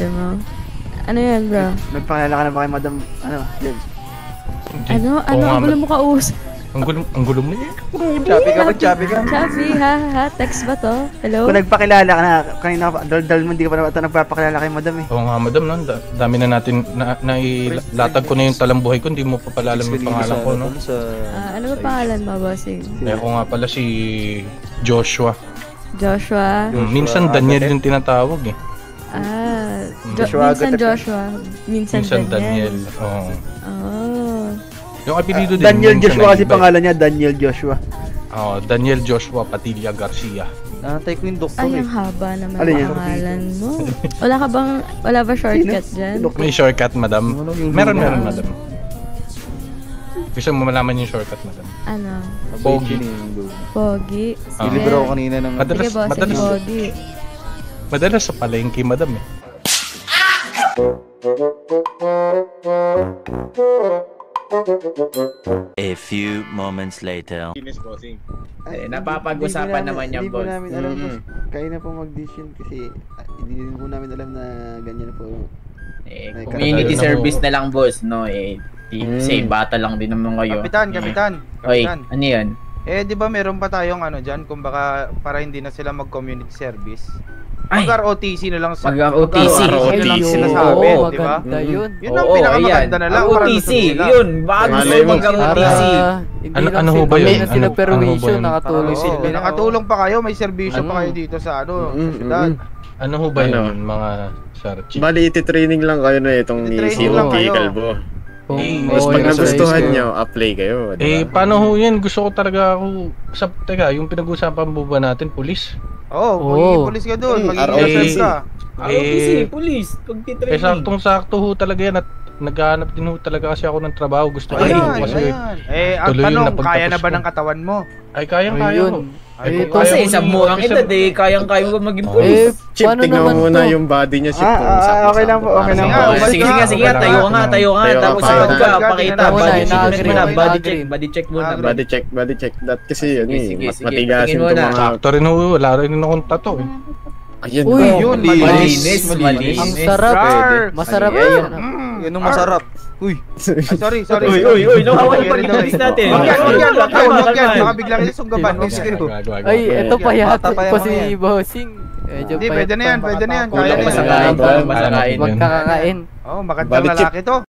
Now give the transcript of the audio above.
sinabi mo. Ano yan, bro? Nagpakilala ka na ba kay Madam, Jebs? Ano? Ang gulo mo kausap? Ang gulo mo eh. Choppy ka ba? Choppy ka? Choppy, ha? Text ba to? Hello? Kung nagpakilala ka na, kanina ka, dal mo hindi ka pa naman nagpapakilala kay Madam eh. Oo nga, Madam, no? Dami na natin, nailatag ko na yung talambuhay ko, hindi mo pa pala alam yung pangalan ko, no? Ano ba pangalan mo, bossing? Ako nga pala si Joshua. Joshua? Minsan Daniel yung tinatawag eh. Minsan Joshua, minsan Daniel. Oo. Oh. Yung apelido din. Daniel Joshua kasi pangalan niya, Daniel Joshua. Daniel Joshua Padilla Garcia. Natay ko yung doktor Ay, ang haba naman ang pangalan mo. Wala ba shortcut dyan? May shortcut, Madam. Meron, Madam. Gusto mo malaman yung shortcut, Madam? Ano? Pogi. Pogi. Libro ko kanina ng... Madalas sa palengke, Madam eh. A few moments later. Napapag-usapan naman yan, boss. Hindi po namin alam po. Kaya na po mag-dish yun kasi hindi din po namin alam na ganyan po. Community service na lang, boss, no? Kasi bata lang din naman kayo. Kapitan. Oy, ano yan? Di ba meron pa tayong dyan, kumbaga para hindi na sila mag-community service. Ay, Mag-ROTC na lang sa Mag-ROTC. sila sa amin, di ba? Maganda yun. Yun ang pinakamaganda na lang para ROTC, nasusunod sila. yun. Bago sila mag-ROTC. Ano ho ba yun? Sila perwisyo, nakatulong sila. Nakatulong pa kayo, may serbisyo pa kayo dito sa syudad. Ano ho ba yun, mga Sarchi? Bali, iti-training lang kayo na itong ni Simon Kalbo. Tapos pag nagustuhan nyo, apply kayo. Paano ho yan? Gusto ko talaga ako... Teka, yung pinag-usapan mo ba natin, pulis? Magiging pulis ka doon, magiging ka. ROTC, pulis. Pagtitraining. Saktong-sakto ho talaga yan at naghahanap din ho talaga kasi ako ng trabaho. Gusto ko kasi ang tanong, kaya na ba ng katawan mo? Ay, kayang-kaya ho. Kasi isang murang edad kayang-kaya mo maging pulis. Chip, tingnan mo muna yung body niya, Chip. Okay lang po, okay lang po. Sige nga, tayo nga. Tapos sabad ka, pakita, body check muna. Body check. That kasi yun matigasin itong mga... Sakto rin ho, wala rin akong tato eh. Ayun. Uy, yun, malinis. Ang sarap. Masarap yan. Yun ang masarap. Uy. Sorry. Uy, nawawala pa rin natin. Wag yan. Baka biglang ilisunggaban. Ay, eto pa yata po si Bossing. Hindi, pwede na yan. Kaya na yan. Masakain. Magkakakain. Magandang lalaki to.